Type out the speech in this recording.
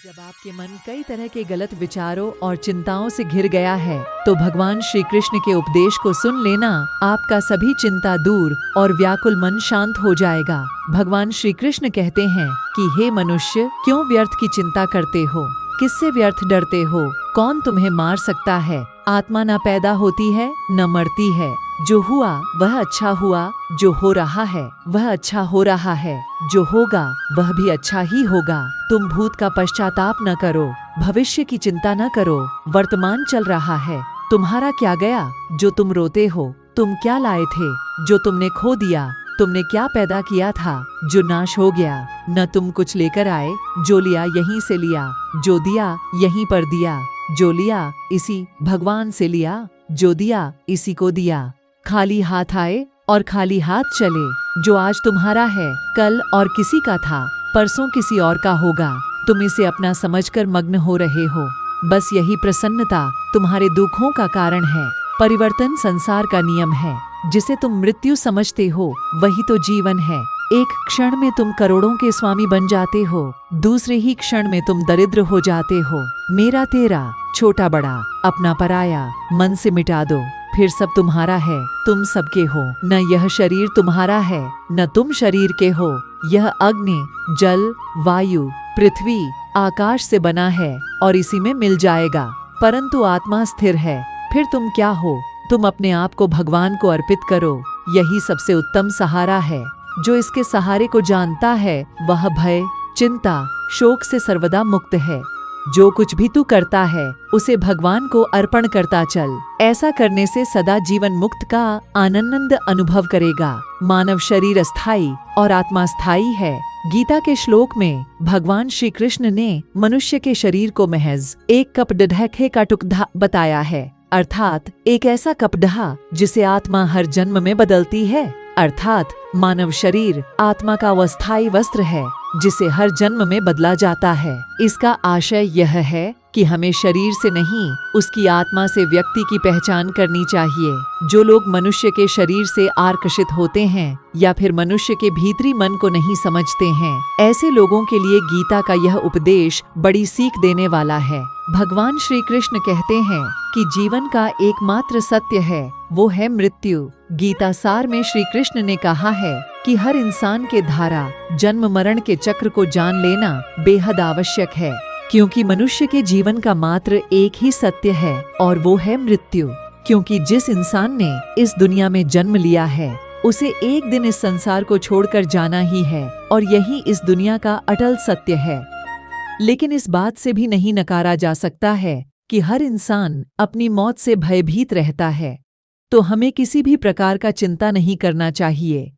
जब आपके मन कई तरह के गलत विचारों और चिंताओं से घिर गया है, तो भगवान श्री कृष्ण के उपदेश को सुन लेना, आपका सभी चिंता दूर और व्याकुल मन शांत हो जाएगा। भगवान श्री कृष्ण कहते हैं कि हे मनुष्य, क्यों व्यर्थ की चिंता करते हो? किससे व्यर्थ डरते हो? कौन तुम्हें मार सकता है? आत्मा न पैदा होती है न मरती है। जो हुआ वह अच्छा हुआ, जो हो रहा है वह अच्छा हो रहा है, जो होगा वह भी अच्छा ही होगा। तुम भूत का पश्चाताप न करो, भविष्य की चिंता न करो। वर्तमान चल रहा है, तुम्हारा क्या गया जो तुम रोते हो? तुम क्या लाए थे जो तुमने खो दिया? तुमने क्या पैदा किया था जो नाश हो गया? न तुम कुछ लेकर आए, जो लिया यहीं से लिया, जो दिया यहीं पर दिया, जो लिया इसी भगवान से लिया, जो दिया इसी को दिया। खाली हाथ आए और खाली हाथ चले। जो आज तुम्हारा है कल और किसी का था, परसों किसी और का होगा। तुम इसे अपना समझकर मग्न हो रहे हो। बस यही प्रसन्नता तुम्हारे दुखों का कारण है। परिवर्तन संसार का नियम है। जिसे तुम मृत्यु समझते हो वही तो जीवन है। एक क्षण में तुम करोड़ों के स्वामी बन जाते हो, दूसरे ही क्षण में तुम दरिद्र हो जाते हो। मेरा तेरा, छोटा बड़ा, अपना पराया, मन से मिटा दो, फिर सब तुम्हारा है, तुम सबके हो। न यह शरीर तुम्हारा है न तुम शरीर के हो। यह अग्नि, जल, वायु, पृथ्वी, आकाश से बना है और इसी में मिल जाएगा। परंतु आत्मा स्थिर है। फिर तुम क्या हो? तुम अपने आप को भगवान को अर्पित करो। यही सबसे उत्तम सहारा है। जो इसके सहारे को जानता है वह भय, चिंता, शोक से सर्वदा मुक्त है। जो कुछ भी तू करता है उसे भगवान को अर्पण करता चल। ऐसा करने से सदा जीवन मुक्त का आनंद अनुभव करेगा। मानव शरीर अस्थाई और आत्मा स्थायी है। गीता के श्लोक में भगवान श्री कृष्ण ने मनुष्य के शरीर को महज एक कप ढके का टुकड़ा बताया है, अर्थात एक ऐसा कपड़ा जिसे आत्मा हर जन्म में बदलती है। अर्थात मानव शरीर आत्मा का अस्थायी वस्त्र है जिसे हर जन्म में बदला जाता है। इसका आशय यह है कि हमें शरीर से नहीं, उसकी आत्मा से व्यक्ति की पहचान करनी चाहिए। जो लोग मनुष्य के शरीर से आकर्षित होते हैं या फिर मनुष्य के भीतरी मन को नहीं समझते हैं, ऐसे लोगों के लिए गीता का यह उपदेश बड़ी सीख देने वाला है। भगवान श्री कृष्ण कहते हैं कि जीवन का एकमात्र सत्य है, वो है मृत्यु। गीता सार में श्री कृष्ण ने कहा है कि हर इंसान के धारा जन्म मरण के चक्र को जान लेना बेहद आवश्यक है, क्योंकि मनुष्य के जीवन का मात्र एक ही सत्य है और वो है मृत्यु। क्योंकि जिस इंसान ने इस दुनिया में जन्म लिया है उसे एक दिन इस संसार को छोड़कर जाना ही है और यही इस दुनिया का अटल सत्य है। लेकिन इस बात से भी नहीं नकारा जा सकता है कि हर इंसान अपनी मौत से भयभीत रहता है। तो हमें किसी भी प्रकार का चिंता नहीं करना चाहिए।